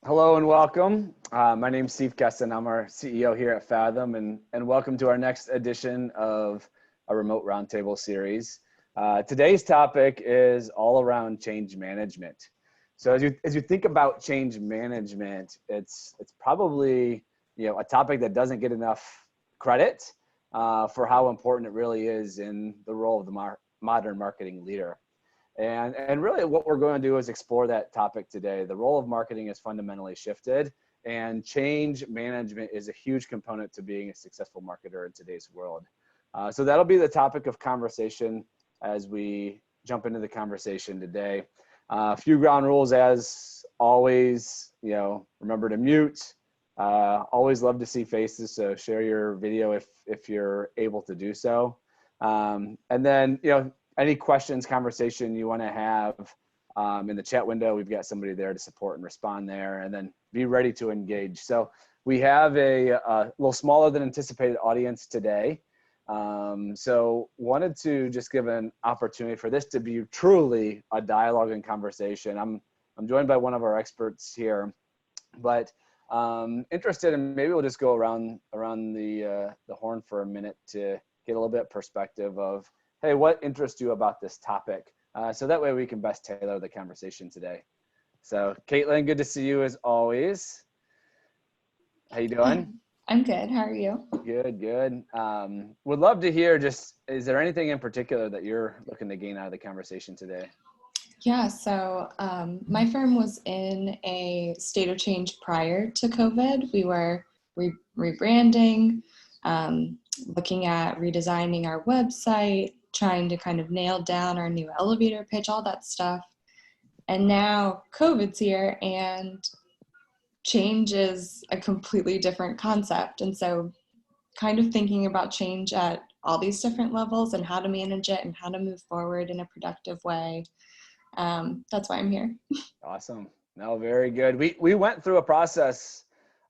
Hello and welcome. My name is Steve Kessen. I'm our CEO here at Fathom, and welcome to our next edition of a remote roundtable series. Today's topic is all around change management. So as you think about change management, it's probably a topic that doesn't get enough credit for how important it really is in the role of the modern marketing leader. And really what we're going to do is explore that topic today. The role of marketing has fundamentally shifted, and change management is a huge component to being a successful marketer in today's world. So that'll be the topic of conversation as we jump into the conversation today. A few ground rules as always, remember to mute. Always love to see faces, so share your video if you're able to do so. And then, any questions, conversation you want to have in the chat window, we've got somebody there to support and respond there, and then be ready to engage. So we have a little smaller than anticipated audience today. So wanted to just give an opportunity for this to be truly a dialogue and conversation. I'm joined by one of our experts here, but interested in, maybe we'll just go around the horn for a minute to get a little bit perspective of, hey, what interests you about this topic? So that way we can best tailor the conversation today. So Caitlin, good to see you as always. How you doing? I'm good. How are you? Good. Would love to hear, is there anything in particular that you're looking to gain out of the conversation today? Yeah, so my firm was in a state of change prior to COVID. We were rebranding, looking at redesigning our website, trying to kind of nail down our new elevator pitch, all that stuff. And now COVID's here and change is a completely different concept. And so kind of thinking about change at all these different levels and how to manage it and how to move forward in a productive way. That's why I'm here. Awesome. No, very good. We went through a process,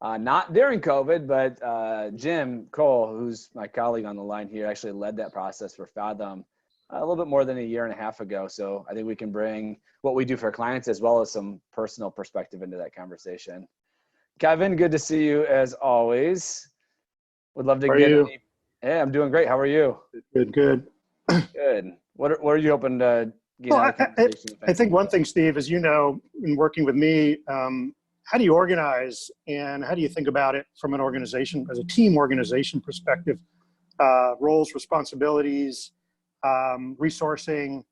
not during COVID, but Jim Kohl, who's my colleague on the line here, actually led that process for Fathom a little bit more than a year and a half ago. So I think we can bring what we do for clients as well as some personal perspective into that conversation. Kevin, good to see you as always. Would love to get any. Hey, I'm doing great. How are you? Good. Good. What are you hoping to get out of the conversation? I think one thing, Steve, is, in working with me, how do you organize and how do you think about it from an organization, as a team organization perspective, roles, responsibilities, resourcing,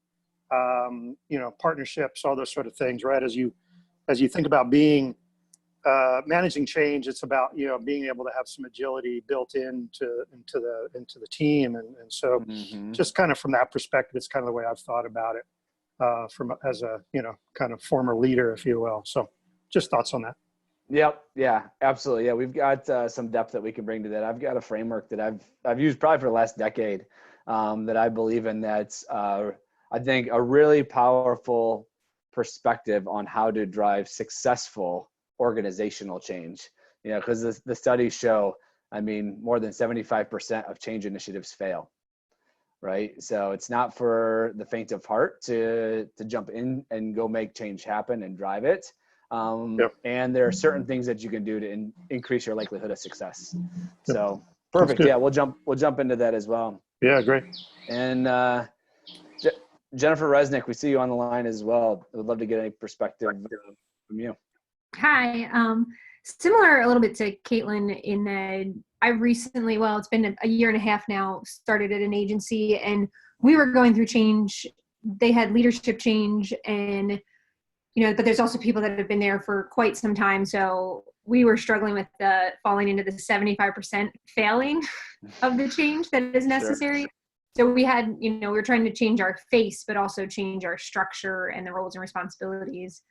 partnerships, all those sort of things, right? As you think about managing change, it's about, being able to have some agility built into the team. And so just kind of from that perspective, it's kind of the way I've thought about it, as a, kind of former leader, if you will. So just thoughts on that. Yep. Yeah, absolutely. Yeah. We've got some depth that we can bring to that. I've got a framework that I've used probably for the last decade, that I believe in. That's, I think, a really powerful perspective on how to drive successful organizational change. Because the studies show, more than 75% of change initiatives fail. Right. So it's not for the faint of heart to jump in and go make change happen and drive it. And there are certain things that you can do to increase your likelihood of success. So perfect. Yeah, we'll jump into that as well. Yeah, great. And Jennifer Resnick, we see you on the line as well. I would love to get any perspective from you. Hi. Similar a little bit to Caitlin in that I recently, it's been a year and a half now, started at an agency, and we were going through change. They had leadership change, and but there's also people that have been there for quite some time. So we were struggling with falling into the 75% failing of the change that is necessary. Sure. So we had, we were trying to change our face, but also change our structure and the roles and responsibilities.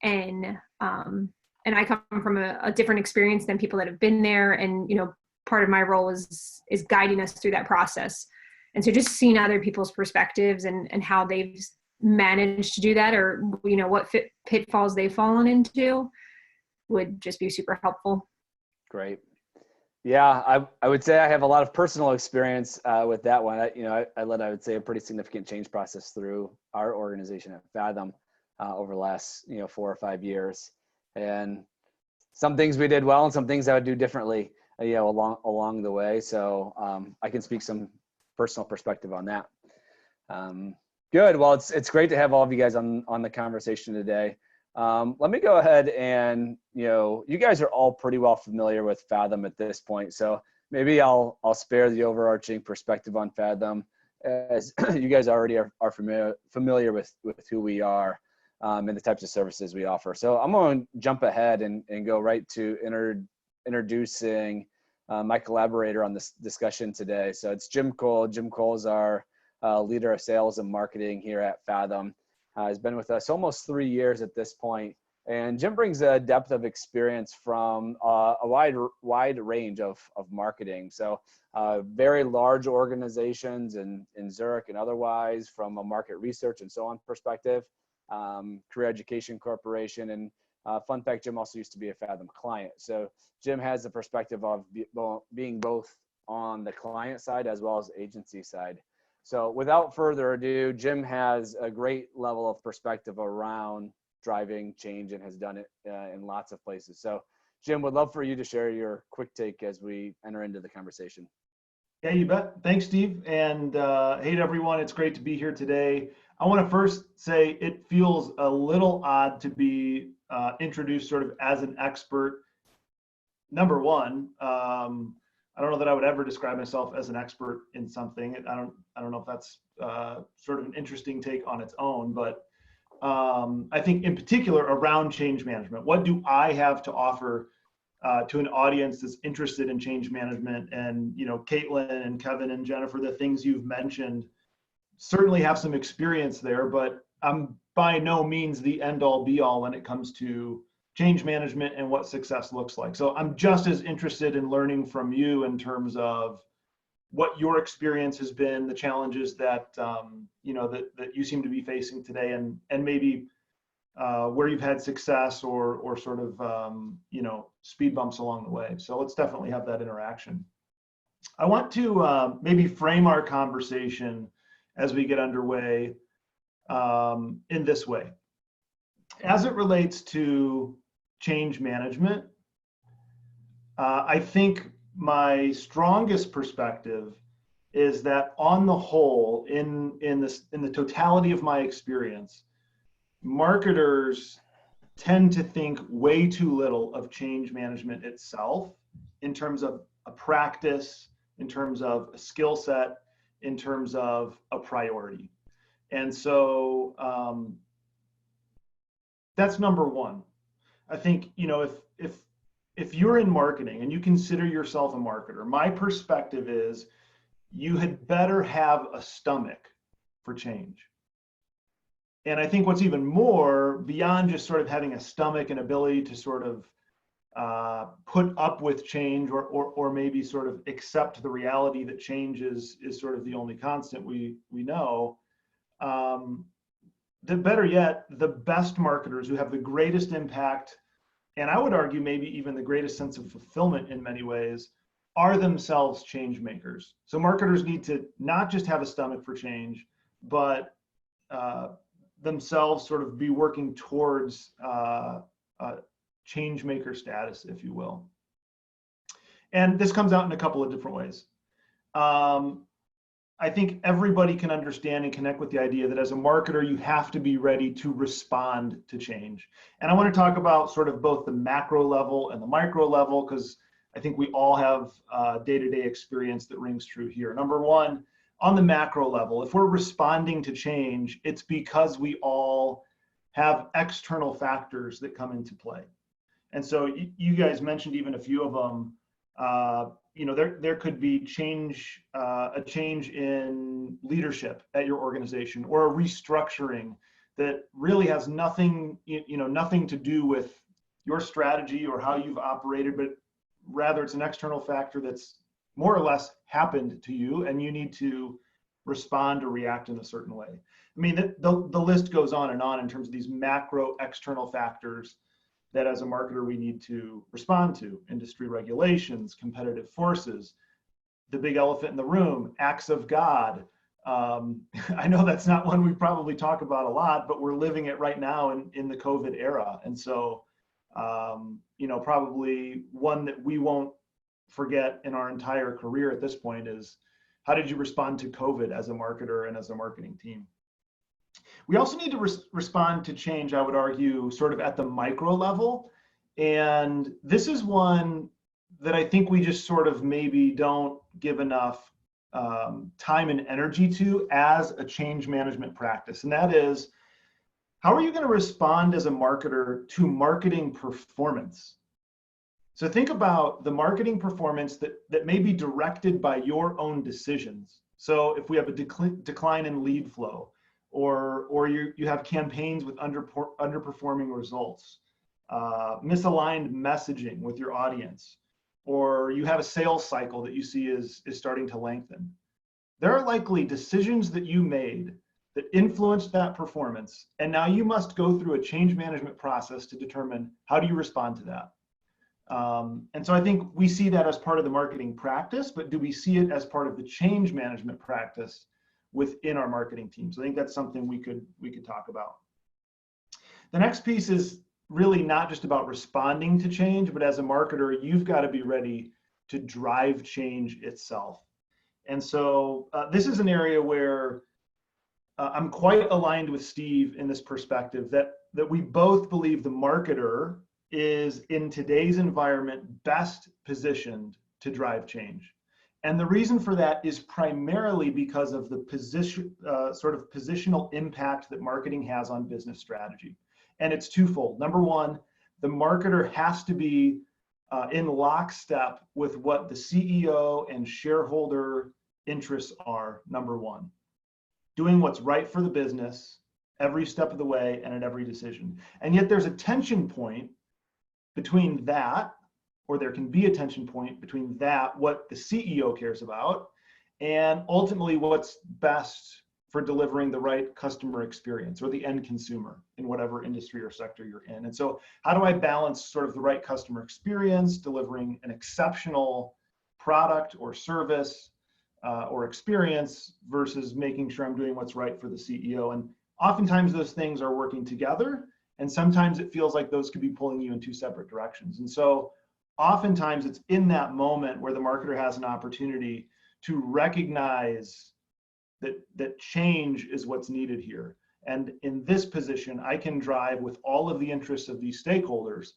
And I come from a different experience than people that have been there. And, part of my role is guiding us through that process. And so just seeing other people's perspectives and how they've managed to do that, or, what pitfalls they've fallen into, would just be super helpful. Great. Yeah, I would say I have a lot of personal experience with that one. I led, I would say, a pretty significant change process through our organization at Fathom over the last 4 or 5 years, and some things we did well and some things I would do differently, along the way. So I can speak some personal perspective on that. Good. Well, it's great to have all of you guys on the conversation today. Let me go ahead and, you guys are all pretty well familiar with Fathom at this point. So maybe I'll spare the overarching perspective on Fathom, as you guys already are familiar with who we are and the types of services we offer. So I'm going to jump ahead and go right to introducing my collaborator on this discussion today. So it's Jim Kohl. Jim Kohl is our leader of sales and marketing here at Fathom. He's been with us almost 3 years at this point. And Jim brings a depth of experience from a wide range of marketing. So very large organizations in Zurich and otherwise, from a market research and so on perspective, Career Education Corporation. And fun fact, Jim also used to be a Fathom client. So Jim has the perspective of being both on the client side as well as agency side. So without further ado, Jim has a great level of perspective around driving change and has done it in lots of places. So Jim, would love for you to share your quick take as we enter into the conversation. Yeah, you bet. Thanks, Steve. And hey, everyone, it's great to be here today. I want to first say it feels a little odd to be introduced sort of as an expert. Number one, I don't know that I would ever describe myself as an expert in something. I don't know if that's sort of an interesting take on its own, but I think in particular around change management, what do I have to offer to an audience that's interested in change management? And, Caitlin and Kevin and Jennifer, the things you've mentioned, certainly have some experience there, but I'm by no means the end all be all when it comes to change management and what success looks like. So I'm just as interested in learning from you in terms of what your experience has been, the challenges that that you seem to be facing today, and maybe where you've had success or sort of speed bumps along the way. So let's definitely have that interaction. I want to maybe frame our conversation as we get underway in this way. As it relates to change management, I think my strongest perspective is that on the whole, in the totality of my experience, marketers tend to think way too little of change management itself in terms of a practice, in terms of a skill set, in terms of a priority. And so that's number one. I think, if you're in marketing and you consider yourself a marketer, my perspective is you had better have a stomach for change. And I think what's even more, beyond just sort of having a stomach and ability to sort of put up with change or maybe sort of accept the reality that change is sort of the only constant we know, the better yet, the best marketers who have the greatest impact, and I would argue maybe even the greatest sense of fulfillment in many ways, are themselves change makers. So marketers need to not just have a stomach for change, but themselves sort of be working towards change maker status, if you will. And this comes out in a couple of different ways. I think everybody can understand and connect with the idea that as a marketer, you have to be ready to respond to change. And I want to talk about sort of both the macro level and the micro level, because I think we all have day-to-day experience that rings true here. Number one, on the macro level, if we're responding to change, it's because we all have external factors that come into play. And so you guys mentioned even a few of them. There could be change, a change in leadership at your organization, or a restructuring that really has nothing to do with your strategy or how you've operated, but rather it's an external factor that's more or less happened to you, and you need to respond or react in a certain way. I mean, the list goes on in terms of these macro external factors that as a marketer we need to respond to: industry regulations, competitive forces, the big elephant in the room, acts of God. I know that's not one we probably talk about a lot, but we're living it right now in the COVID era. And so Probably one that we won't forget in our entire career at this point is, how did you respond to COVID as a marketer and as a marketing team? We also need to respond to change, I would argue, sort of at the micro level. And this is one that I think we just sort of maybe don't give enough time and energy to as a change management practice. And that is, how are you going to respond as a marketer to marketing performance? So think about the marketing performance that may be directed by your own decisions. So if we have a decline in lead flow, or you have campaigns with underperforming results, misaligned messaging with your audience, or you have a sales cycle that you see is starting to lengthen. There are likely decisions that you made that influenced that performance, and now you must go through a change management process to determine how do you respond to that. And so I think we see that as part of the marketing practice, but do we see it as part of the change management practice within our marketing team? So I think that's something we could talk about. The next piece is really not just about responding to change, but as a marketer, you've got to be ready to drive change itself. And so this is an area where I'm quite aligned with Steve in this perspective that we both believe the marketer is in today's environment best positioned to drive change. And the reason for that is primarily because of the sort of positional impact that marketing has on business strategy. And it's twofold. Number one, the marketer has to be in lockstep with what the CEO and shareholder interests are, number one. Doing what's right for the business every step of the way and at every decision. And yet there's a tension point between that, or there can be a tension point between that, what the CEO cares about, and ultimately what's best for delivering the right customer experience or the end consumer in whatever industry or sector you're in. And so how do I balance sort of the right customer experience, delivering an exceptional product or service or experience versus making sure I'm doing what's right for the CEO? And oftentimes those things are working together, and sometimes it feels like those could be pulling you in two separate directions. And so oftentimes it's in that moment where the marketer has an opportunity to recognize that change is what's needed here. And in this position, I can drive with all of the interests of these stakeholders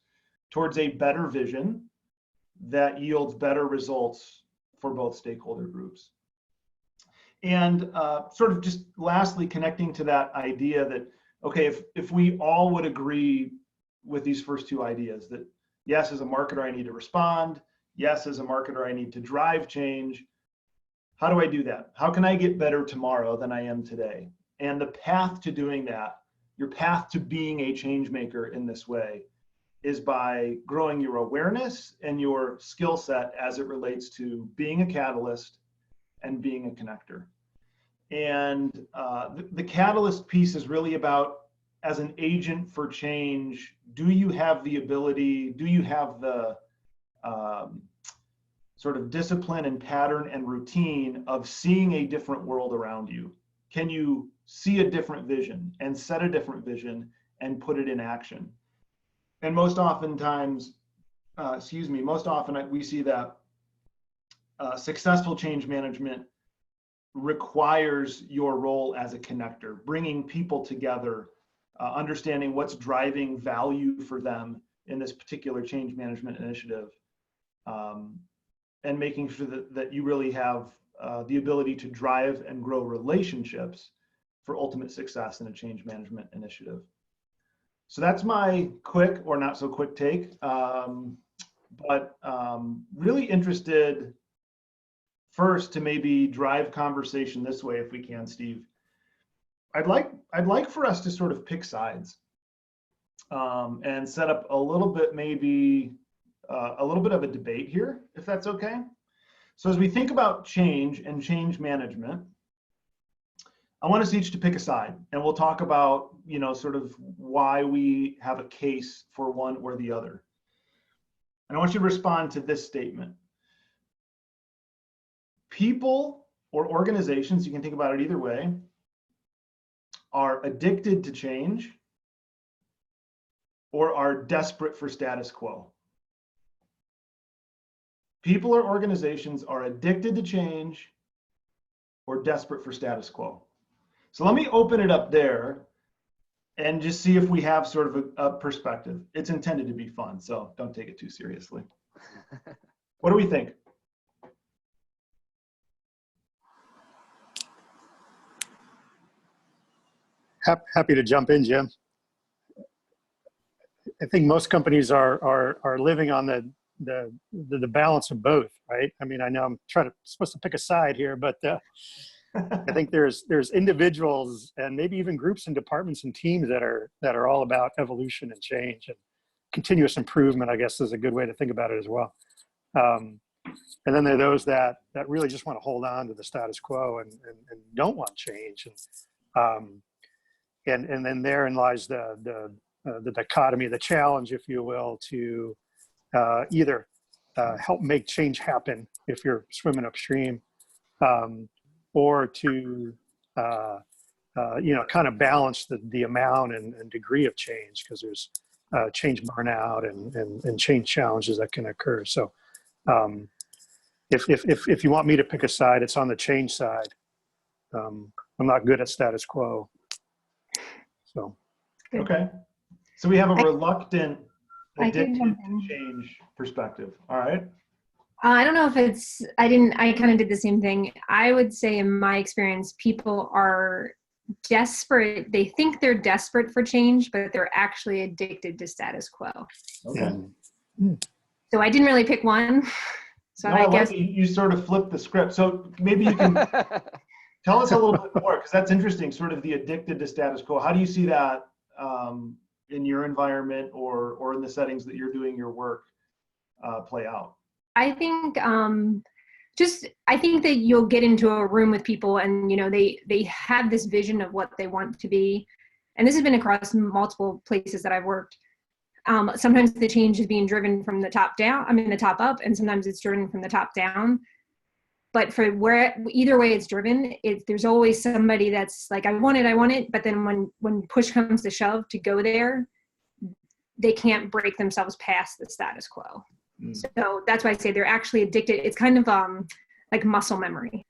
towards a better vision that yields better results for both stakeholder groups. And sort of just lastly, connecting to that idea that, okay, if we all would agree with these first two ideas, that yes, as a marketer, I need to respond. Yes, as a marketer, I need to drive change. How do I do that? How can I get better tomorrow than I am today? And the path to doing that, your path to being a change maker in this way, is by growing your awareness and your skill set as it relates to being a catalyst and being a connector. And the catalyst piece is really about, as an agent for change, do you have the ability, do you have the sort of discipline and pattern and routine of seeing a different world around you? Can you see a different vision and set a different vision and put it in action? And most often we see that successful change management requires your role as a connector, bringing people together, understanding what's driving value for them in this particular change management initiative, and making sure that you really have the ability to drive and grow relationships for ultimate success in a change management initiative. So that's my quick or not so quick take, but really interested first to maybe drive conversation this way, if we can, Steve. I'd like for us to sort of pick sides and set up a little bit, maybe a little bit of a debate here, if that's okay. So as we think about change and change management, I want us each to pick a side, and we'll talk about, sort of why we have a case for one or the other. And I want you to respond to this statement. People or organizations, you can think about it either way, are addicted to change or are desperate for status quo? People or organizations are addicted to change or desperate for status quo. So let me open it up there and just see if we have sort of a perspective. It's intended to be fun, so don't take it too seriously. What do we think? Happy to jump in, Jim. I think most companies are living on the balance of both, right? I mean, I know I'm supposed to pick a side here, but I think there's individuals and maybe even groups and departments and teams that are all about evolution and change and continuous improvement, I guess is a good way to think about it as well. And then there are those that really just want to hold on to the status quo and don't want change. And then therein lies the dichotomy, the challenge, if you will, to either help make change happen if you're swimming upstream, or to kind of balance the amount and degree of change, because there's change burnout and change challenges that can occur. So if you want me to pick a side, it's on the change side. I'm not good at status quo. So okay, so we have a reluctant, addicted jump to in. change perspective. All right. I don't know if I kind of did the same thing. I would say in my experience, people are desperate. They think they're desperate for change, but they're actually addicted to status quo. Okay. So I didn't really pick one. So No, I guess like you sort of flipped the script. So maybe you can tell us a little bit more, because that's interesting, sort of the addicted to status quo. How do you see that in your environment or in the settings that you're doing your work play out? I think I think that you'll get into a room with people and, they have this vision of what they want to be. And this has been across multiple places that I've worked. Sometimes the change is being driven from the top down, the top up, and sometimes it's driven from the top down. But for either way it's driven, there's always somebody that's like, I want it. But then when push comes to shove to go there, they can't break themselves past the status quo. So that's why I say they're actually addicted. It's kind of like muscle memory.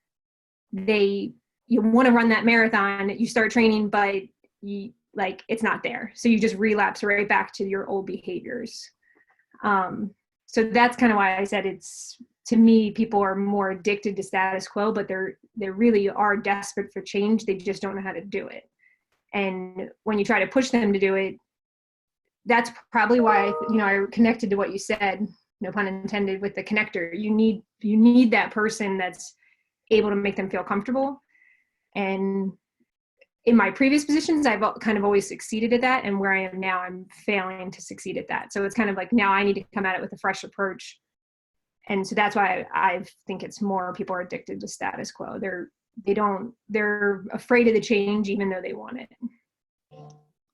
You want to run that marathon, you start training, but it's not there. So you just relapse right back to your old behaviors. So that's kind of why I said to me, people are more addicted to status quo, but they really are desperate for change. They just don't know how to do it. And when you try to push them to do it, that's probably why, I connected to what you said, no pun intended, with the connector. You need that person that's able to make them feel comfortable. And in my previous positions, I've kind of always succeeded at that. And where I am now, I'm failing to succeed at that. So it's kind of like, now I need to come at it with a fresh approach. And so that's why I think it's more people are addicted to status quo. They're afraid of the change, even though they want it.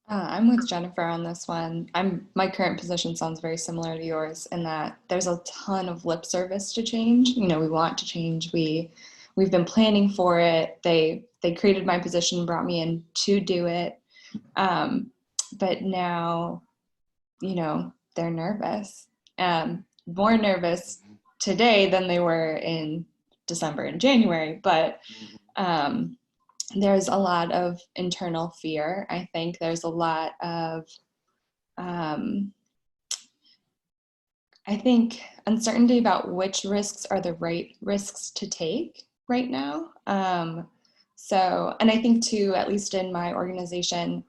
I'm with Jennifer on this one. My current position sounds very similar to yours in that there's a ton of lip service to change. We want to change. We've been planning for it. They created my position, brought me in to do it. But now, they're nervous. More nervous today than they were in December and January. But there's a lot of internal fear. I think there's a lot of, uncertainty about which risks are the right risks to take right now. And I think too, at least in my organization,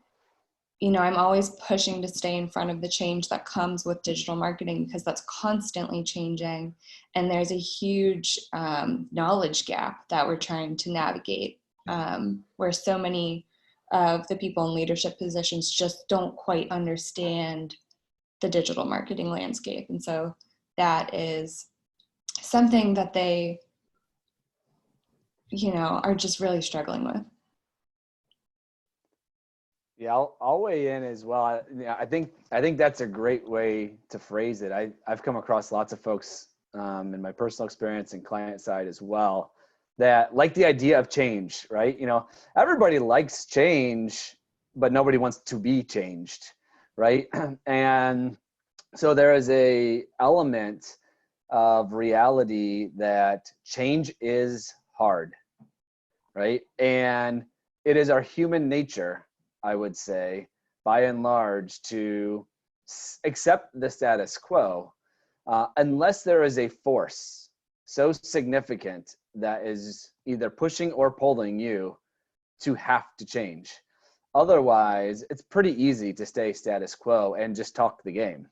I'm always pushing to stay in front of the change that comes with digital marketing, because that's constantly changing. And there's a huge knowledge gap that we're trying to navigate. Where so many of the people in leadership positions just don't quite understand the digital marketing landscape. And so that is something that they, are just really struggling with. Yeah, I'll weigh in as well. I think that's a great way to phrase it. I've come across lots of folks in my personal experience and client side as well that like the idea of change, right? Everybody likes change, but nobody wants to be changed, right? And so there is a element of reality that change is hard, right? And it is our human nature, I would say, by and large, to accept the status quo, unless there is a force so significant that is either pushing or pulling you to have to change. Otherwise, it's pretty easy to stay status quo and just talk the game.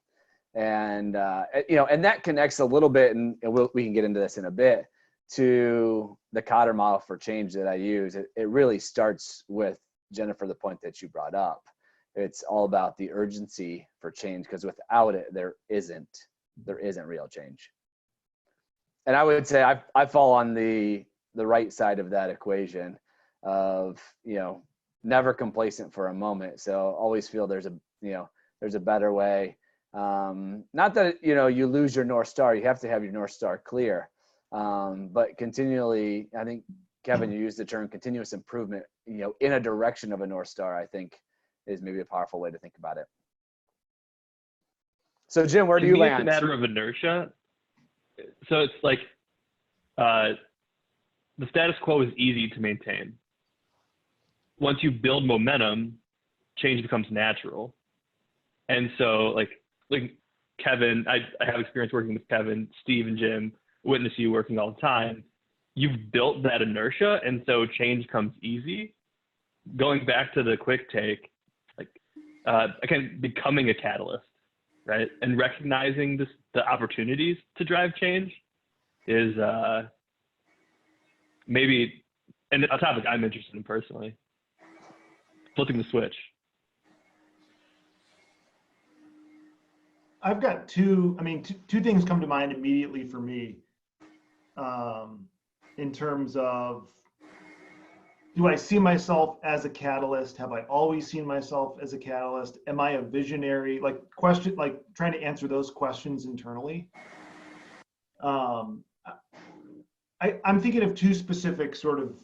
And, and that connects a little bit, and we can get into this in a bit, to the Cotter model for change that I use. It really starts with, Jennifer, the point that you brought up. It's all about the urgency for change, because without it, there isn't real change. And I would say I fall on the right side of that equation of, never complacent for a moment. So always feel there's a better way. Not that, you lose your North Star. You have to have your North Star clear. But continually, I think, Kevin, you used the term continuous improvement, in a direction of a North Star, I think is maybe a powerful way to think about it. So Jim, where do you land? It's a matter of inertia. So it's like the status quo is easy to maintain. Once you build momentum, change becomes natural. And so like Kevin, I have experience working with Kevin, Steve, and Jim, witness you working all the time. You've built that inertia, and so change comes easy. Going back to the quick take, again, becoming a catalyst, right? And recognizing the opportunities to drive change is maybe, and a topic I'm interested in personally, flipping the switch. I've got two things come to mind immediately for me, in terms of, do I see myself as a catalyst? Have I always seen myself as a catalyst? Am I a visionary? Trying to answer those questions internally. I'm thinking of two specific sort of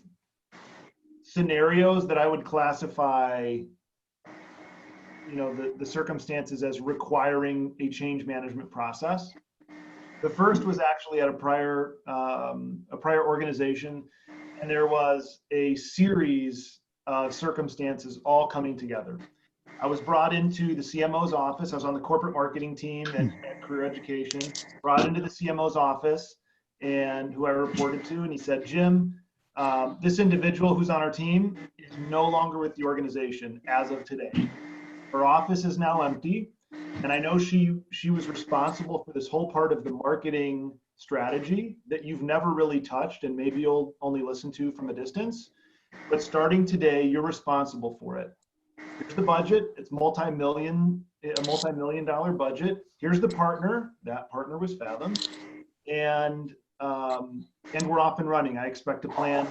scenarios that I would classify, the circumstances as requiring a change management process. The first was actually at a prior organization, and there was a series of circumstances all coming together. I was brought into the CMO's office. I was on the corporate marketing team at Career Education, brought into the CMO's office, and who I reported to, and he said, Jim, this individual who's on our team is no longer with the organization as of today. Her office is now empty, and I know she was responsible for this whole part of the marketing strategy that you've never really touched, and maybe you'll only listen to from a distance. But starting today, you're responsible for it. Here's the budget. It's a multi-million-dollar budget. Here's the partner. That partner was Fathom, and we're off and running. I expect to plan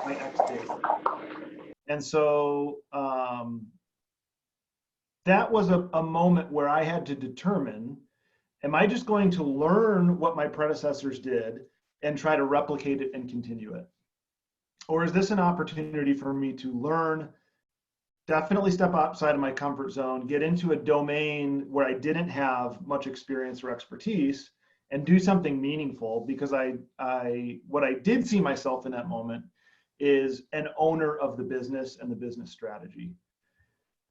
my next date. And so that was a moment where I had to determine, am I just going to learn what my predecessors did and try to replicate it and continue it? Or is this an opportunity for me to learn, definitely step outside of my comfort zone, get into a domain where I didn't have much experience or expertise, and do something meaningful? Because what I did see myself in that moment is an owner of the business and the business strategy.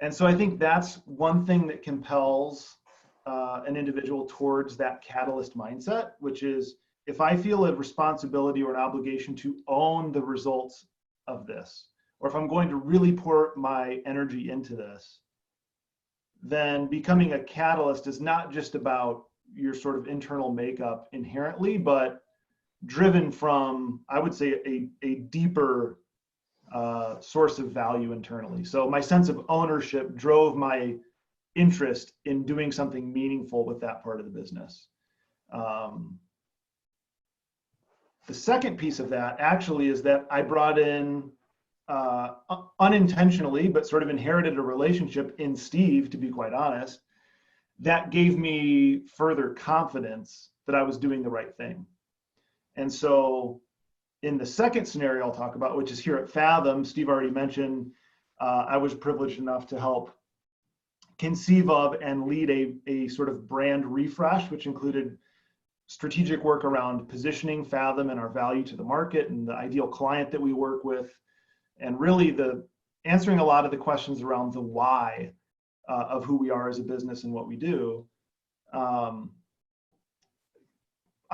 And so I think that's one thing that compels an individual towards that catalyst mindset, which is, if I feel a responsibility or an obligation to own the results of this, or if I'm going to really pour my energy into this, then becoming a catalyst is not just about your sort of internal makeup inherently, but driven from, I would say, a deeper source of value internally. So my sense of ownership drove my interest in doing something meaningful with that part of the business. The second piece of that actually is that I brought in, unintentionally, but sort of inherited a relationship in Steve, to be quite honest, that gave me further confidence that I was doing the right thing. And so in the second scenario I'll talk about, which is here at Fathom, Steve already mentioned, I was privileged enough to help conceive of and lead a sort of brand refresh, which included strategic work around positioning Fathom and our value to the market and the ideal client that we work with, and really the answering a lot of the questions around the why of who we are as a business and what we do. I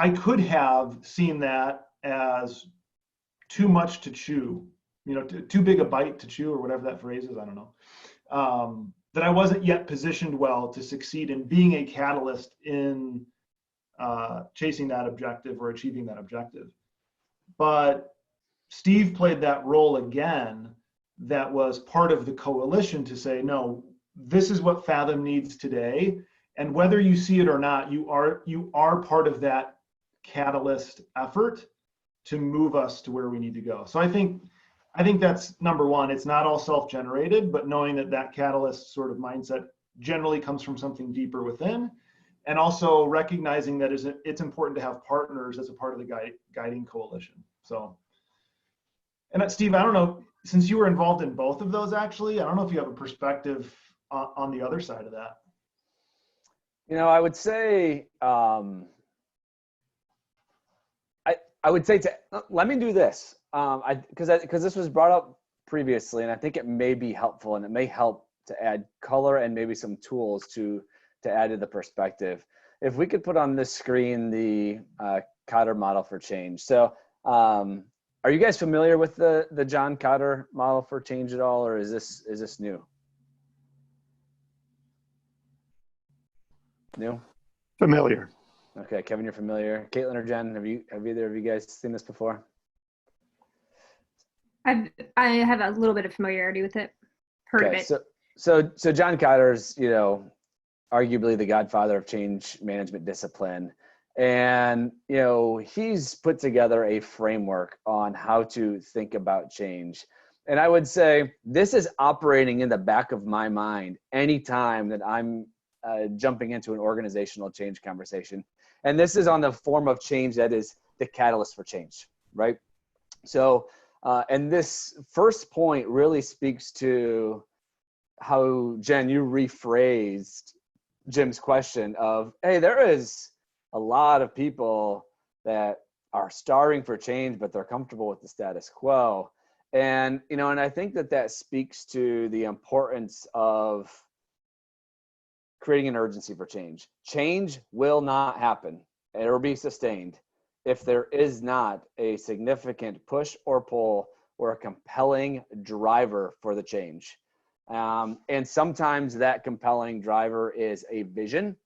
could have seen that as too much to chew, too big a bite to chew, or whatever that phrase is, I don't know. That I wasn't yet positioned well to succeed in being a catalyst in chasing that objective or achieving that objective. But Steve played that role again that was part of the coalition to say, no, this is what Fathom needs today. And whether you see it or not, you are part of that catalyst effort to move us to where we need to go. So I think that's number one. It's not all self-generated, but knowing that catalyst sort of mindset generally comes from something deeper within, and also recognizing that it's important to have partners as a part of the guiding coalition. So, and Steve, I don't know, since you were involved in both of those, actually, I don't know if you have a perspective on the other side of that. I would say, I would say let me do this, because this was brought up previously, and I think it may be helpful, and it may help to add color and maybe some tools to add to the perspective. If we could put on this screen the Cotter Model for Change. So are you guys familiar with the John Cotter Model for Change at all, or is this new? New? Familiar. Okay, Kevin, you're familiar. Caitlin or Jen, have either of you guys seen this before? I have a little bit of familiarity with it. Heard of it. So John Cotter's, arguably the godfather of change management discipline. And, he's put together a framework on how to think about change. And I would say this is operating in the back of my mind anytime that I'm jumping into an organizational change conversation. And this is on the form of change that is the catalyst for change, right? So, and this first point really speaks to how, Jen, you rephrased Jim's question of, hey, there is a lot of people that are starving for change, but they're comfortable with the status quo. And, and I think that speaks to the importance of creating an urgency for change. Change will not happen. It will be sustained if there is not a significant push or pull or a compelling driver for the change. And sometimes that compelling driver is a vision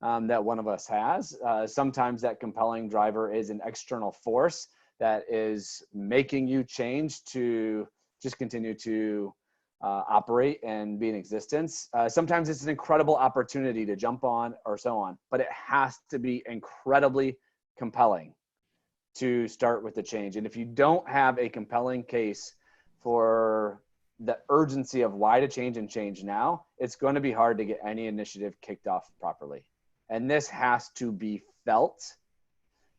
that one of us has. Sometimes that compelling driver is an external force that is making you change to just continue to operate and be in existence. Sometimes it's an incredible opportunity to jump on or so on, but it has to be incredibly compelling to start with the change. And if you don't have a compelling case for the urgency of why to change and change now, it's going to be hard to get any initiative kicked off properly. And this has to be felt.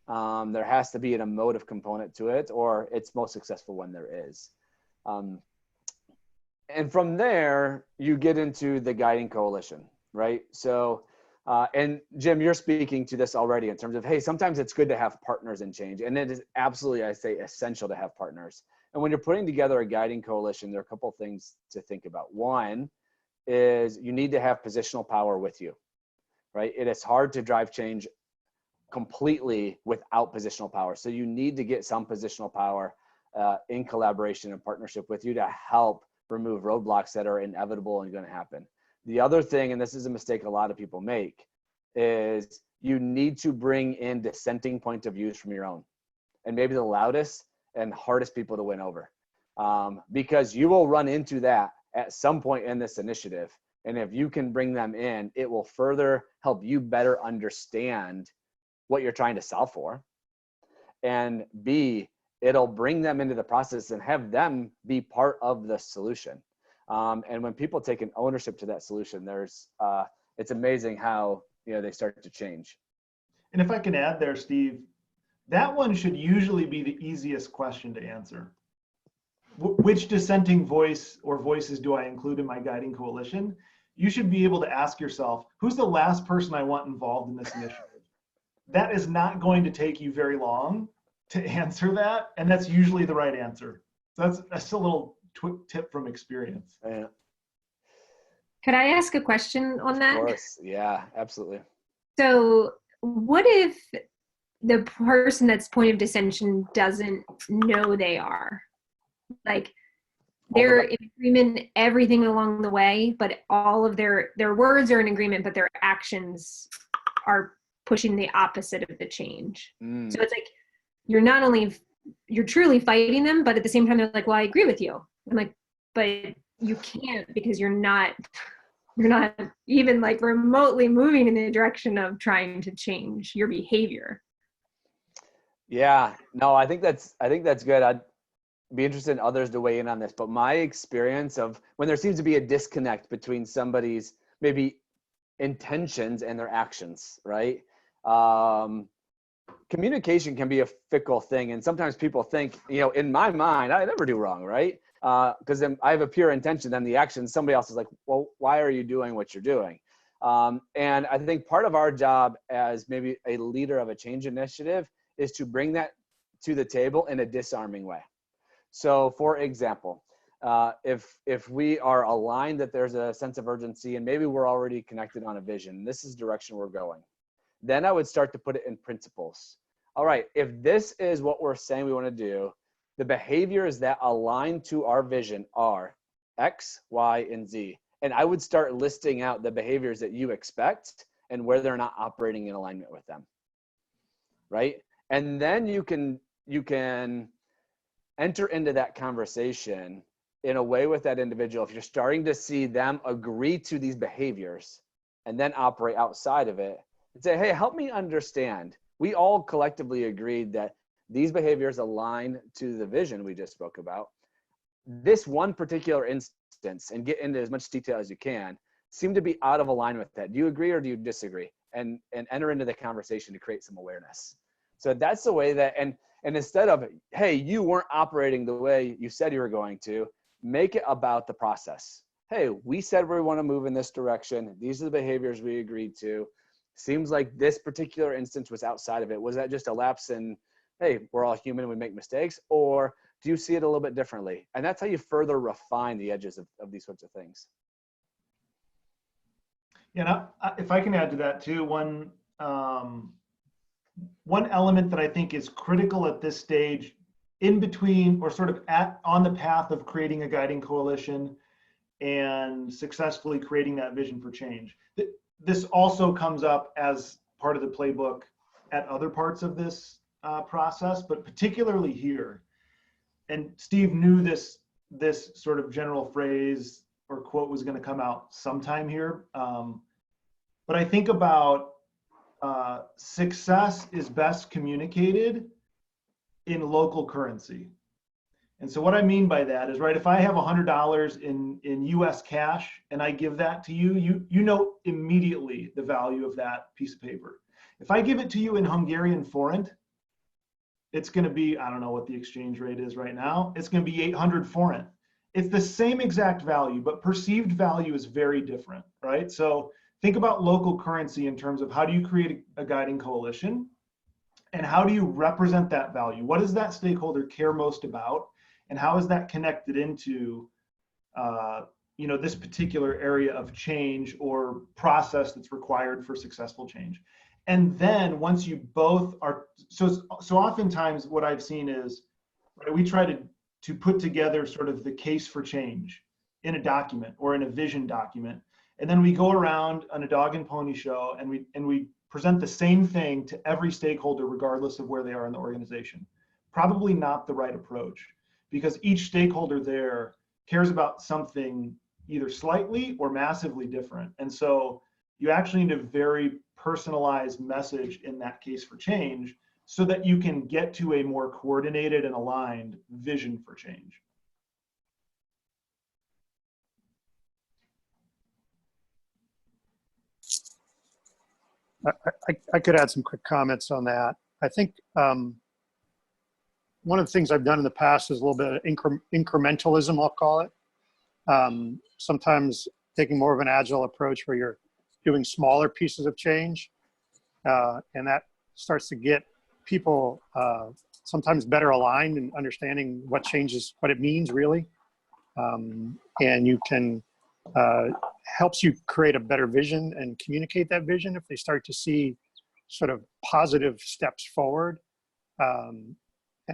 There has to be an emotive component to it, or it's most successful when there is. And from there, you get into the guiding coalition, right? So, and Jim, you're speaking to this already in terms of, hey, sometimes it's good to have partners in change. And it is absolutely, I say, essential to have partners. And when you're putting together a guiding coalition, there are a couple of things to think about. One is you need to have positional power with you, right? It is hard to drive change completely without positional power. So you need to get some positional power in collaboration and partnership with you to help remove roadblocks that are inevitable and going to happen. The other thing, and this is a mistake a lot of people make, is you need to bring in dissenting point of views from your own, and maybe the loudest and hardest people to win over, because you will run into that at some point in this initiative. And if you can bring them in, it will further help you better understand what you're trying to solve for. And B, it'll bring them into the process and have them be part of the solution. And when people take an ownership to that solution, it's amazing how they start to change. And if I can add there, Steve, that one should usually be the easiest question to answer. Which dissenting voice or voices do I include in my guiding coalition? you should be able to ask yourself, who's the last person I want involved in this initiative? That is not going to take you very long to answer that, and that's usually the right answer. So that's a little tip from experience. Yeah. Could I ask a question on that? Of course, yeah, absolutely. So what if the person that's point of dissension doesn't know they are? Like, they're in agreement everything along the way, but all of their words are in agreement, but their actions are pushing the opposite of the change. So it's like, you're truly fighting them, but at the same time, they're like, well, I agree with you. I'm like, but you can't, because you're not even like remotely moving in the direction of trying to change your behavior. Yeah, no, I think that's good. I'd be interested in others to weigh in on this, but my experience of when there seems to be a disconnect between somebody's maybe intentions and their actions, right? Communication can be a fickle thing, and sometimes people think, in my mind, I never do wrong, right? Because then I have a pure intention, then the action, somebody else is like, well, why are you doing what you're doing? And I think part of our job as maybe a leader of a change initiative is to bring that to the table in a disarming way. So for example, if we are aligned that there's a sense of urgency and maybe we're already connected on a vision, this is the direction we're going, then I would start to put it in principles. All right, if this is what we're saying we want to do, the behaviors that align to our vision are X, Y, and Z. And I would start listing out the behaviors that you expect and where they're not operating in alignment with them, right? And then you can enter into that conversation in a way with that individual. If you're starting to see them agree to these behaviors and then operate outside of it, and say, hey, help me understand. We all collectively agreed that these behaviors align to the vision we just spoke about. This one particular instance, and get into as much detail as you can, seem to be out of alignment with that. Do you agree or do you disagree? And enter into the conversation to create some awareness. So that's the way that, and instead of, hey, you weren't operating the way you said you were going to, make it about the process. Hey, we said we want to move in this direction. These are the behaviors we agreed to. Seems like this particular instance was outside of it. Was that just a lapse in, hey, we're all human, we make mistakes? Or do you see it a little bit differently? And that's how you further refine the edges of these sorts of things. Yeah, if I can add to that too, one element that I think is critical at this stage, in between or sort of on the path of creating a guiding coalition and successfully creating that vision for change. This also comes up as part of the playbook at other parts of this process, but particularly here. And Steve knew this sort of general phrase or quote was going to come out sometime here. But I think about success is best communicated in local currency. And so what I mean by that is, right, if I have $100 in US cash and I give that to you, you know immediately the value of that piece of paper. If I give it to you in Hungarian forint, it's going to be, I don't know what the exchange rate is right now, it's going to be 800 forint. It's the same exact value, but perceived value is very different, right? So think about local currency in terms of how do you create a guiding coalition and how do you represent that value? What does that stakeholder care most about? And how is that connected into this particular area of change or process that's required for successful change? And then once you both are, so oftentimes what I've seen is, right, we try to put together sort of the case for change in a document or in a vision document. And then we go around on a dog and pony show and we present the same thing to every stakeholder regardless of where they are in the organization. Probably not the right approach, because each stakeholder there cares about something either slightly or massively different. And so you actually need a very personalized message in that case for change so that you can get to a more coordinated and aligned vision for change. I could add some quick comments on that. I think one of the things I've done in the past is a little bit of incrementalism, I'll call it. Sometimes taking more of an agile approach where you're doing smaller pieces of change. And that starts to get people sometimes better aligned and understanding what changes, what it means really. And you can, helps you create a better vision and communicate that vision if they start to see sort of positive steps forward. And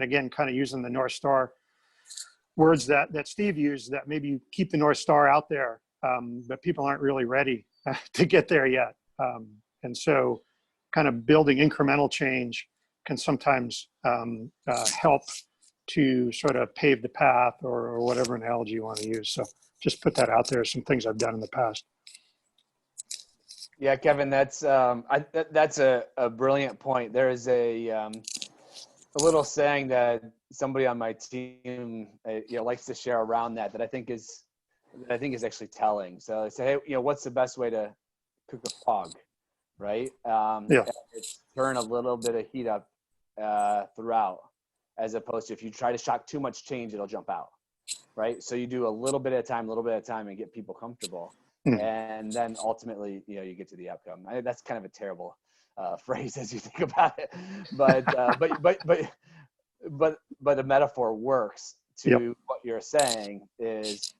again, kind of using the North Star words that Steve used, that maybe you keep the North Star out there, but people aren't really ready to get there yet. And so kind of building incremental change can sometimes help to sort of pave the path, or whatever analogy you want to use. So just put that out there, some things I've done in the past. Yeah, Kevin, that's a brilliant point. There is a little saying that somebody on my team likes to share around that I think is actually telling. So they say, hey, what's the best way to cook a frog, right? Yeah. It's turn a little bit of heat up throughout, as opposed to if you try to shock too much change, it'll jump out, right? So you do a little bit at a time, and get people comfortable. And then ultimately, you get to the outcome. That's kind of a terrible phrase as you think about it, but the metaphor works to Yep. what you're saying is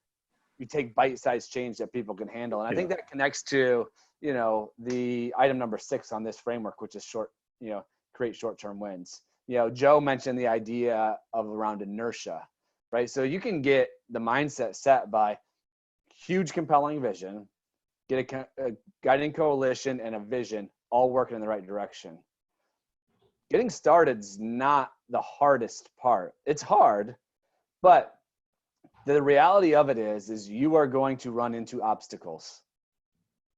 you take bite-sized change that people can handle. And I think that connects to, the item number 6 on this framework, which is create short-term wins. Joe mentioned the idea of around inertia, right? So you can get the mindset set by huge compelling vision, get a guiding coalition and a vision all working in the right direction. Getting started is not the hardest part. It's hard, but the reality of it is you are going to run into obstacles,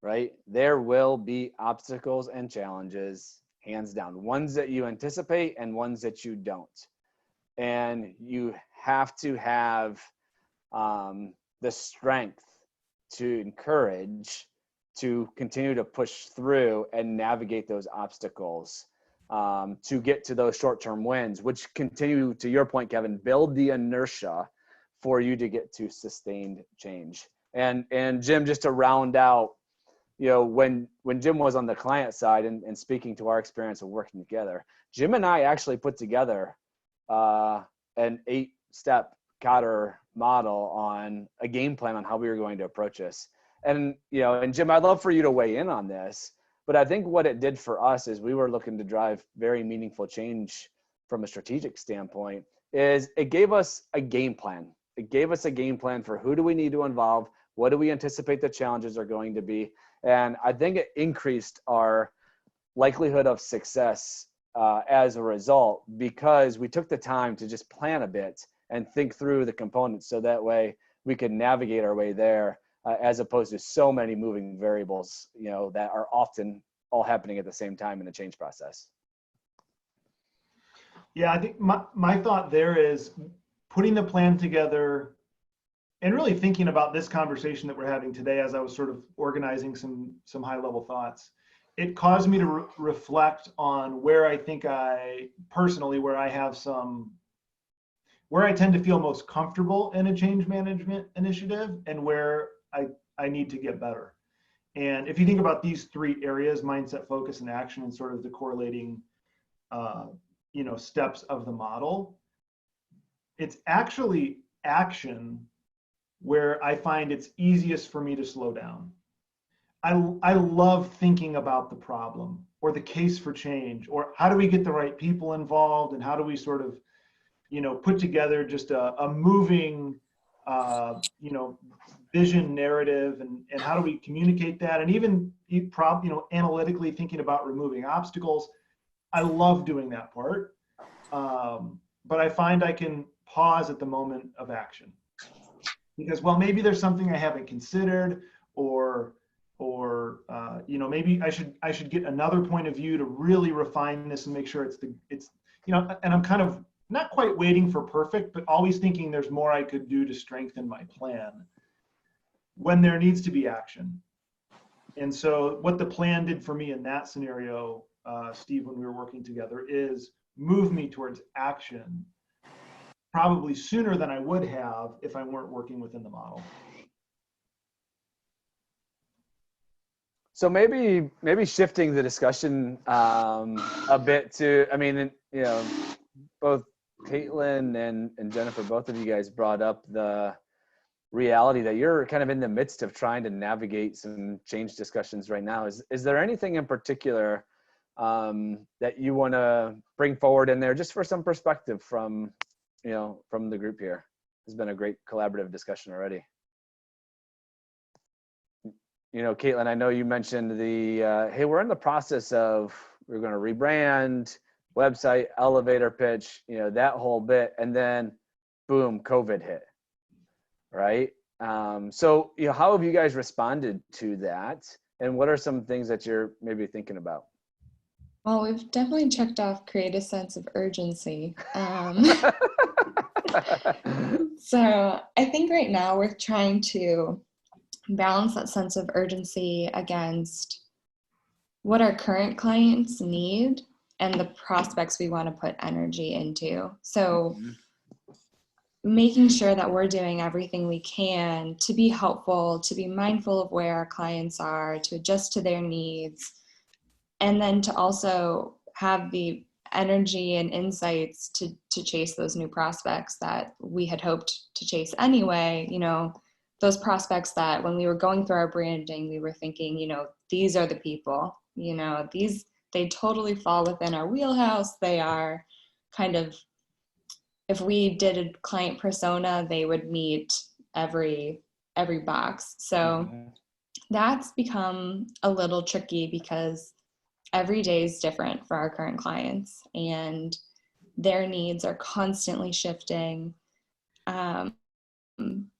right? There will be obstacles and challenges, hands down, ones that you anticipate and ones that you don't. And you have to have the strength to encourage, to continue to push through and navigate those obstacles, to get to those short-term wins, which continue, to your point, Kevin, build the inertia for you to get to sustained change. And Jim, just to round out, when Jim was on the client side and speaking to our experience of working together, Jim and I actually put together an 8-step Cotter model on a game plan on how we were going to approach this. And Jim, I'd love for you to weigh in on this, but I think what it did for us is we were looking to drive very meaningful change from a strategic standpoint. Is it gave us a game plan. It gave us a game plan for who do we need to involve, what do we anticipate the challenges are going to be, and I think it increased our likelihood of success as a result, because we took the time to just plan a bit and think through the components, so that way we could navigate our way there, as opposed to so many moving variables, that are often all happening at the same time in the change process. Yeah, I think my thought there is putting the plan together and really thinking about this conversation that we're having today as I was sort of organizing some high level thoughts. It caused me to reflect on where I think where I tend to feel most comfortable in a change management initiative and where I need to get better. And if you think about these 3 areas, mindset, focus, and action, and sort of the correlating steps of the model, it's actually action where I find it's easiest for me to slow down. I love thinking about the problem or the case for change, or how do we get the right people involved, and how do we sort of put together just a moving vision narrative, and how do we communicate that, and even analytically thinking about removing obstacles. I love doing that part, but I find I can pause at the moment of action, because maybe there's something I haven't considered, or maybe I should get another point of view to really refine this and make sure and I'm kind of not quite waiting for perfect, but always thinking there's more I could do to strengthen my plan when there needs to be action. And so what the plan did for me in that scenario, Steve, when we were working together, is move me towards action probably sooner than I would have if I weren't working within the model. So maybe shifting the discussion a bit to, I mean, you know, both Caitlin and Jennifer, both of you guys brought up the reality that you're kind of in the midst of trying to navigate some change discussions right now. Is there anything in particular that you want to bring forward in there, just for some perspective from, you know, from the group here? It's been a great collaborative discussion already. You know, Caitlin, I know you mentioned the, hey, we're in the process of, we're going to rebrand, website, elevator pitch, you know, that whole bit. And then boom, COVID hit, right? So, you know, how have you guys responded to that? And what are some things that you're maybe thinking about? Well, we've definitely checked off create a sense of urgency. So I think right now we're trying to balance that sense of urgency against what our current clients need and the prospects we want to put energy into. So making sure that we're doing everything we can to be helpful, to be mindful of where our clients are, to adjust to their needs, and then to also have the energy and insights to chase those new prospects that we had hoped to chase anyway. You know, those prospects that when we were going through our branding, we were thinking, you know, these are the people, you know, they totally fall within our wheelhouse. They are kind of, if we did a client persona, they would meet every box. So that's become a little tricky because every day is different for our current clients and their needs are constantly shifting.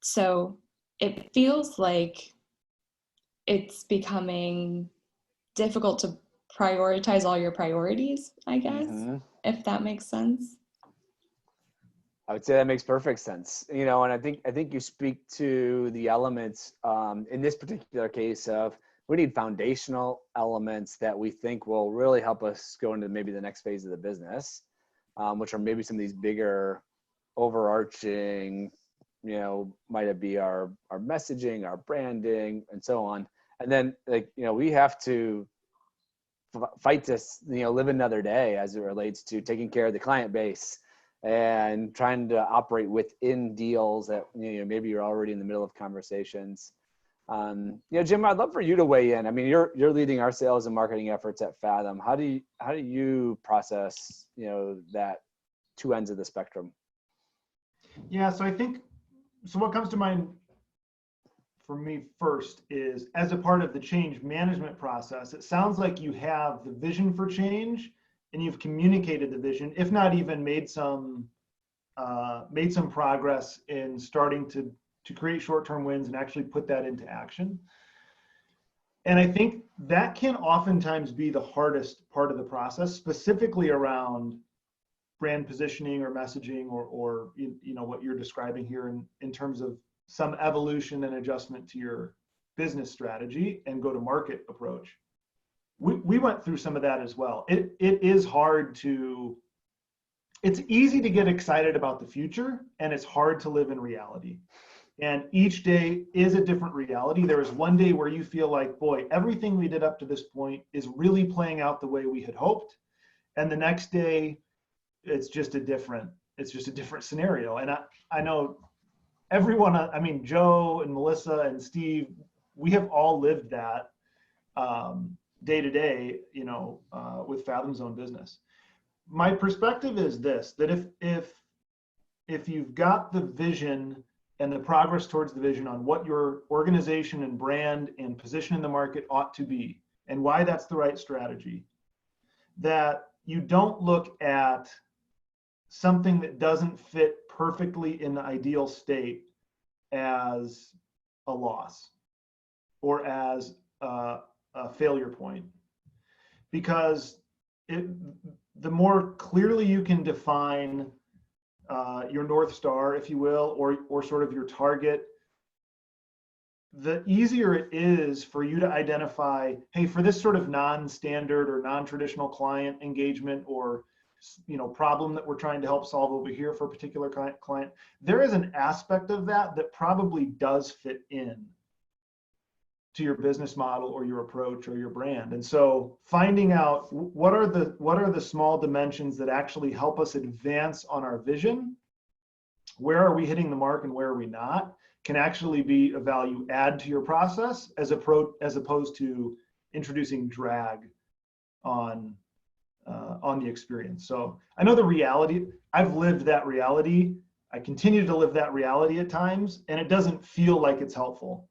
So it feels like it's becoming difficult to prioritize all your priorities, I guess, if that makes sense. I would say that makes perfect sense. You know, and I think you speak to the elements in this particular case of, we need foundational elements that we think will really help us go into maybe the next phase of the business, which are maybe some of these bigger overarching, you know, might it be our messaging, our branding, and so on. And then, like, you know, we have to fight to, you know, live another day as it relates to taking care of the client base and trying to operate within deals that, you know, maybe you're already in the middle of conversations. You know, Jim, I'd love for you to weigh in. I mean, you're leading our sales and marketing efforts at Fathom. How do you process, you know, that two ends of the spectrum? Yeah, so I think, so what comes to mind for me first is, as a part of the change management process, it sounds like you have the vision for change and you've communicated the vision, if not even made some progress in starting to create short-term wins and actually put that into action. And I think that can oftentimes be the hardest part of the process, specifically around brand positioning or messaging or you know, what you're describing here in terms of some evolution and adjustment to your business strategy and go-to-market approach. We went through some of that as well. It is hard to, it's easy to get excited about the future and it's hard to live in reality. And each day is a different reality. There is one day where you feel like, boy, everything we did up to this point is really playing out the way we had hoped. And the next day, it's just a different scenario. And I know everyone, I mean, Joe and Melissa and Steve, we have all lived that day to day, you know, with Fathom's own business. My perspective is this, that if you've got the vision and the progress towards the vision on what your organization and brand and position in the market ought to be and why that's the right strategy, that you don't look at something that doesn't fit perfectly in the ideal state as a loss or as a failure point. Because the more clearly you can define your North Star, if you will, or sort of your target, the easier it is for you to identify, hey, for this sort of non-standard or non-traditional client engagement or, you know, problem that we're trying to help solve over here for a particular client, there is an aspect of that that probably does fit in to your business model or your approach or your brand. And so finding out what are the small dimensions that actually help us advance on our vision, where are we hitting the mark and where are we not, can actually be a value add to your process as opposed to introducing drag on the experience. So I know the reality, I've lived that reality. I continue to live that reality at times, and it doesn't feel like it's helpful.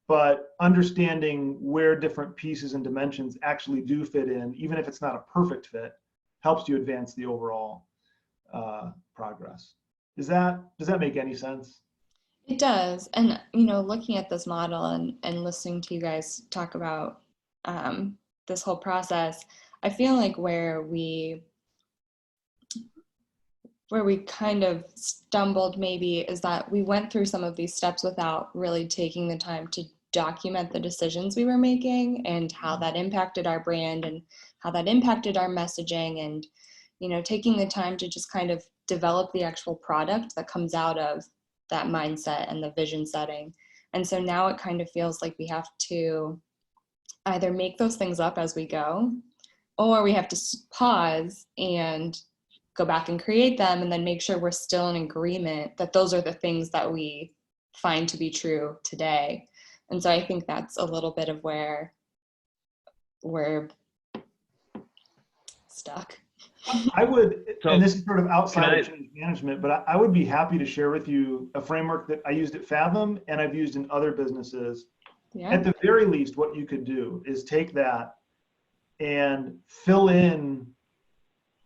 But understanding where different pieces and dimensions actually do fit in, even if it's not a perfect fit, helps you advance the overall progress. Does that make any sense? It does. And, you know, looking at this model and listening to you guys talk about this whole process, I feel like where we kind of stumbled maybe is that we went through some of these steps without really taking the time to document the decisions we were making and how that impacted our brand and how that impacted our messaging, and, you know, taking the time to just kind of develop the actual product that comes out of that mindset and the vision setting. And so now it kind of feels like we have to either make those things up as we go, or we have to pause and go back and create them and then make sure we're still in agreement that those are the things that we find to be true today. And so I think that's a little bit of where we're stuck. I would, and this is sort of outside of change management, but I would be happy to share with you a framework that I used at Fathom and I've used in other businesses. Yeah. At the very least, what you could do is take that and fill in,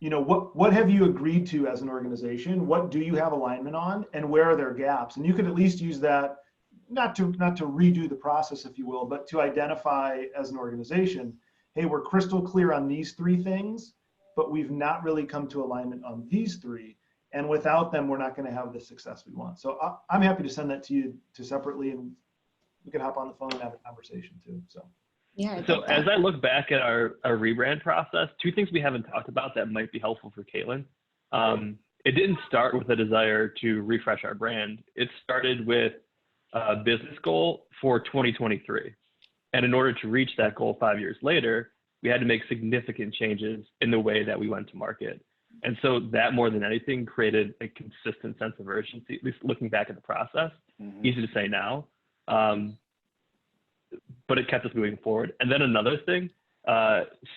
you know, what have you agreed to as an organization? What do you have alignment on, and where are there gaps? And you could at least use that, not to redo the process, if you will, but to identify as an organization, hey, we're crystal clear on these three things, but we've not really come to alignment on these three. And without them, we're not going to have the success we want. So I'm happy to send that to you separately, and we can hop on the phone and have a conversation too. So. Yeah. So as I look back at our rebrand process, two things we haven't talked about that might be helpful for Caitlin. It didn't start with a desire to refresh our brand. It started with a business goal for 2023. And in order to reach that goal 5 years later, we had to make significant changes in the way that we went to market. And so that, more than anything, created a consistent sense of urgency, at least looking back at the process. Mm-hmm. Easy to say now. But it kept us moving forward. And then another thing,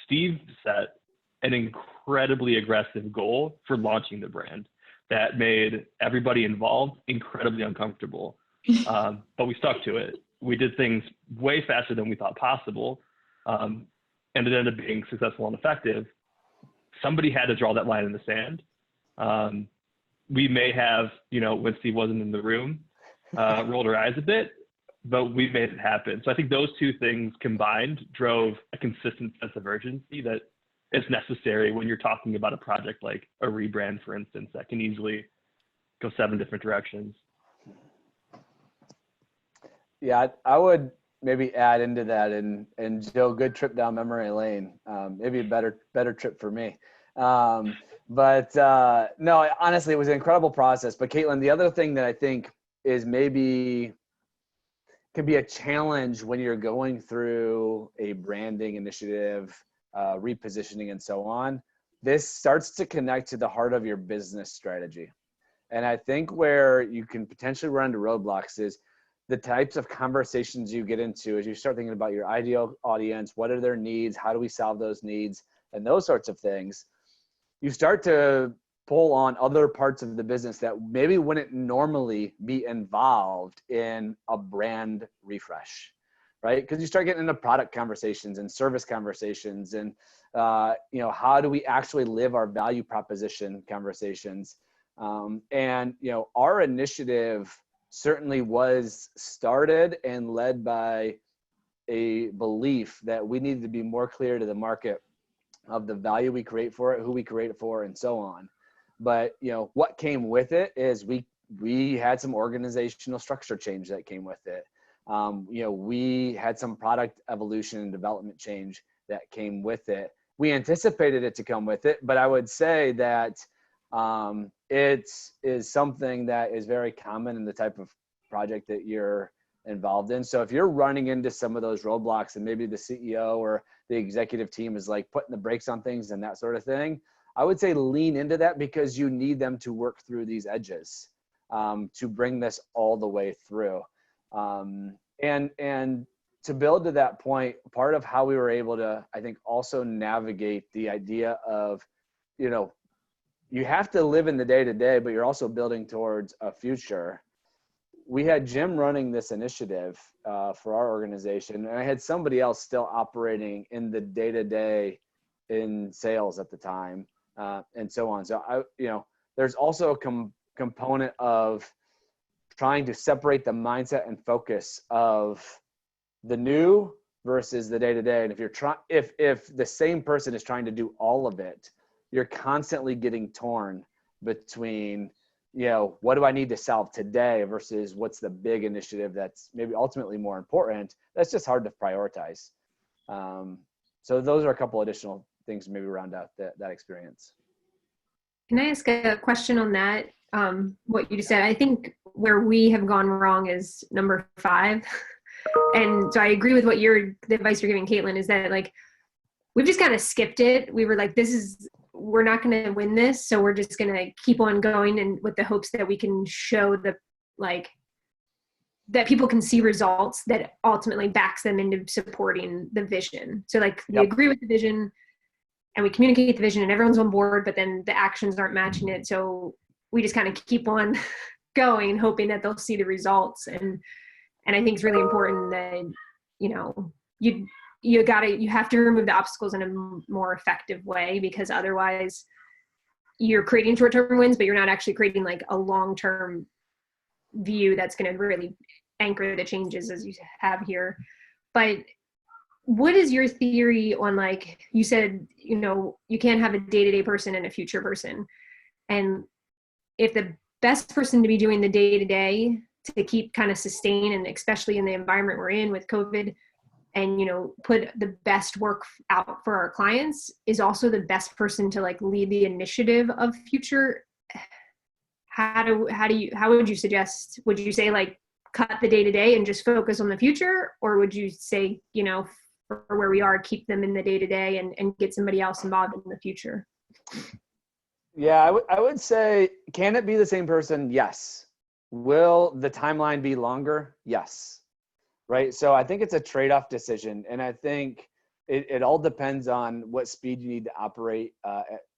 Steve set an incredibly aggressive goal for launching the brand that made everybody involved incredibly uncomfortable. But we stuck to it. We did things way faster than we thought possible. And it ended up being successful and effective. Somebody had to draw that line in the sand. We may have, you know, when Steve wasn't in the room, rolled our eyes a bit, but we made it happen. So I think those two things combined drove a consistent sense of urgency that is necessary when you're talking about a project like a rebrand, for instance, that can easily go 7 different directions. Yeah, I would maybe add into that, and Joe, good trip down memory lane. Maybe a better trip for me. No, honestly, it was an incredible process. But Caitlin, the other thing that I think is maybe can be a challenge when you're going through a branding initiative, repositioning and so on, this starts to connect to the heart of your business strategy. And I think where you can potentially run into roadblocks is the types of conversations you get into as you start thinking about your ideal audience, what are their needs, how do we solve those needs, and those sorts of things. You start to pull on other parts of the business that maybe wouldn't normally be involved in a brand refresh, right? Because you start getting into product conversations and service conversations and, you know, how do we actually live our value proposition conversations? And, you know, our initiative certainly was started and led by a belief that we needed to be more clear to the market of the value we create for it, who we create it for, and so on. But, you know, what came with it is we had some organizational structure change that came with it. You know, we had some product evolution and development change that came with it. We anticipated it to come with it, but I would say that it is something that is very common in the type of project that you're involved in. So if you're running into some of those roadblocks and maybe the CEO or the executive team is like putting the brakes on things and that sort of thing, I would say lean into that, because you need them to work through these edges to bring this all the way through. And to build to that point, part of how we were able to, I think, also navigate the idea of, you have to live in the day-to-day, but you're also building towards a future. We had Jim running this initiative for our organization, and I had somebody else still operating in the day-to-day in sales at the time, and so on. So there's also a component of trying to separate the mindset and focus of the new versus the day-to-day. And if the same person is trying to do all of it, you're constantly getting torn between, what do I need to solve today versus what's the big initiative that's maybe ultimately more important. That's just hard to prioritize. So those are a couple additional things to maybe round out that experience. Can I ask a question on that? What you just said, I think where we have gone wrong is number 5. And so I agree with the advice you're giving, Caitlin, is that like, we've just kind of skipped it. We were like, we're not going to win this. So we're just going to keep on going, and with the hopes that we can show that people can see results that ultimately backs them into supporting the vision. So like we agree with the vision and we communicate the vision and everyone's on board, but then the actions aren't matching it. So we just kind of keep on going, hoping that they'll see the results. And I think it's really important that, you have to remove the obstacles in a more effective way, because otherwise you're creating short-term wins, but you're not actually creating like a long-term view that's going to really anchor the changes as you have here. But what is your theory on, like you said, you can't have a day-to-day person and a future person. And if the best person to be doing the day-to-day to keep kind of sustain, and especially in the environment we're in with COVID, and put the best work out for our clients, is also the best person to like lead the initiative of future, how would you suggest? Would you say like cut the day-to-day and just focus on the future, or would you say for where we are, keep them in the day-to-day and get somebody else involved in the future? Yeah, I would say, can it be the same person? Yes. Will the timeline be longer? Yes. Right. So I think it's a trade-off decision. And I think it all depends on what speed you need to operate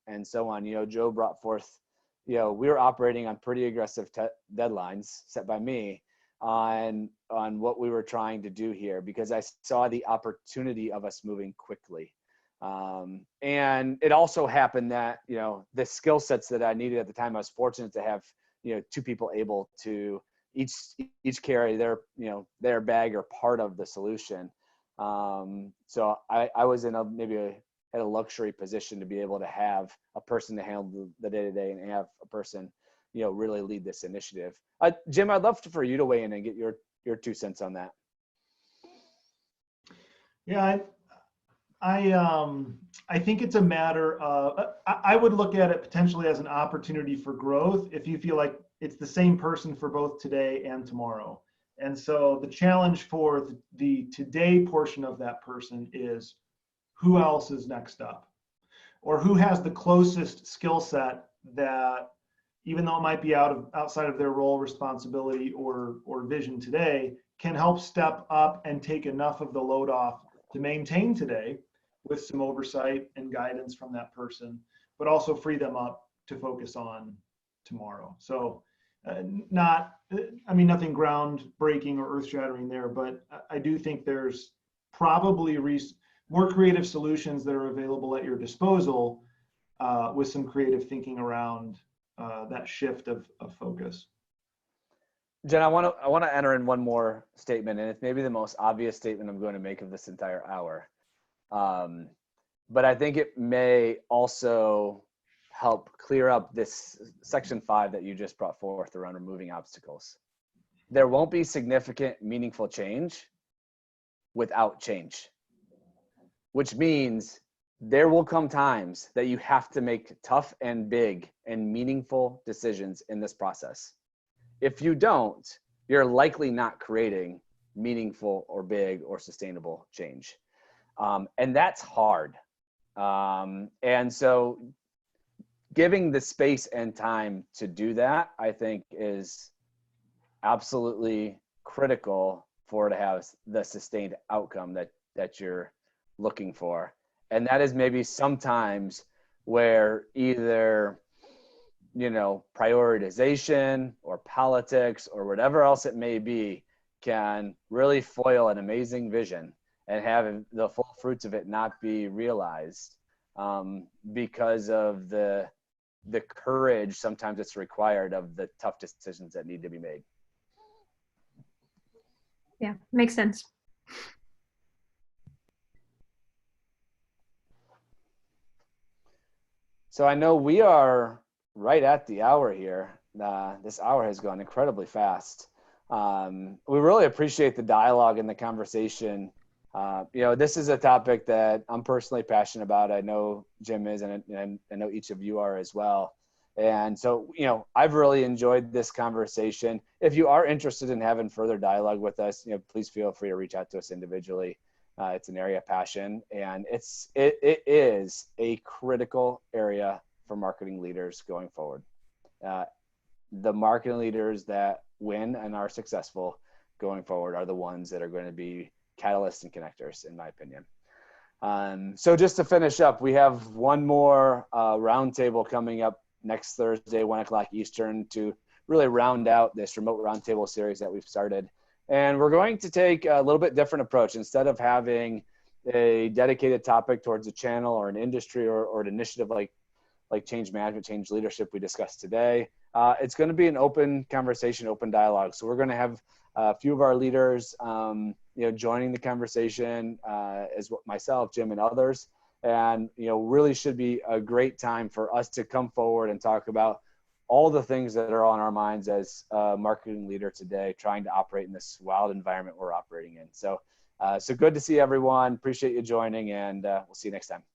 and so on. Joe brought forth, we were operating on pretty aggressive deadlines set by me on what we were trying to do here, because I saw the opportunity of us moving quickly. And it also happened that, the skill sets that I needed at the time, I was fortunate to have, 2 people able to each carry their bag or part of the solution. So I was in at a luxury position to be able to have a person to handle the day-to-day and have a person, really lead this initiative. Jim, I'd love for you to weigh in and get your 2 cents on that. Yeah, I think it's a matter of, I would look at it potentially as an opportunity for growth if you feel like it's the same person for both today and tomorrow. And so the challenge for the today portion of that person is, who else is next up? Or who has the closest skill set that, even though it might be outside of their role, responsibility, or vision today, can help step up and take enough of the load off to maintain today with some oversight and guidance from that person, but also free them up to focus on tomorrow. So nothing groundbreaking or earth-shattering there, but I do think there's probably more creative solutions that are available at your disposal with some creative thinking around that shift of focus. Jen, I want to enter in one more statement, and it's maybe the most obvious statement I'm going to make of this entire hour. But I think it may also help clear up this section 5 that you just brought forth around removing obstacles. There won't be significant, meaningful change without change, which means there will come times that you have to make tough and big and meaningful decisions in this process. If you don't, you're likely not creating meaningful or big or sustainable change. And that's hard. And so giving the space and time to do that, I think, is absolutely critical for to have the sustained outcome that you're looking for. And that is maybe sometimes where either, you know, prioritization or politics or whatever else it may be can really foil an amazing vision and have the full fruits of it not be realized, because of the courage sometimes it's required of the tough decisions that need to be made. Yeah, makes sense. So I know we are right at the hour here. This hour has gone incredibly fast. We really appreciate the dialogue and the conversation. You know, this is a topic that I'm personally passionate about. I know Jim is, and I know each of you are as well. And so, you know, I've really enjoyed this conversation. If you are interested in having further dialogue with us, you know, please feel free to reach out to us individually. It's an area of passion, and it is a critical area for marketing leaders going forward. The marketing leaders that win and are successful going forward are the ones that are going to be catalysts and connectors, in my opinion. So just to finish up, we have one more roundtable coming up next Thursday, 1 o'clock Eastern, to really round out this remote roundtable series that we've started. And we're going to take a little bit different approach. Instead of having a dedicated topic towards a channel or an industry or an initiative like change management, change leadership we discussed today, it's going to be an open conversation, open dialogue. So we're going to have a few of our leaders, you know, joining the conversation, as myself, Jim, and others. And, you know, really should be a great time for us to come forward and talk about all the things that are on our minds as a marketing leader today, trying to operate in this wild environment we're operating in. So, so good to see everyone. Appreciate you joining, and we'll see you next time.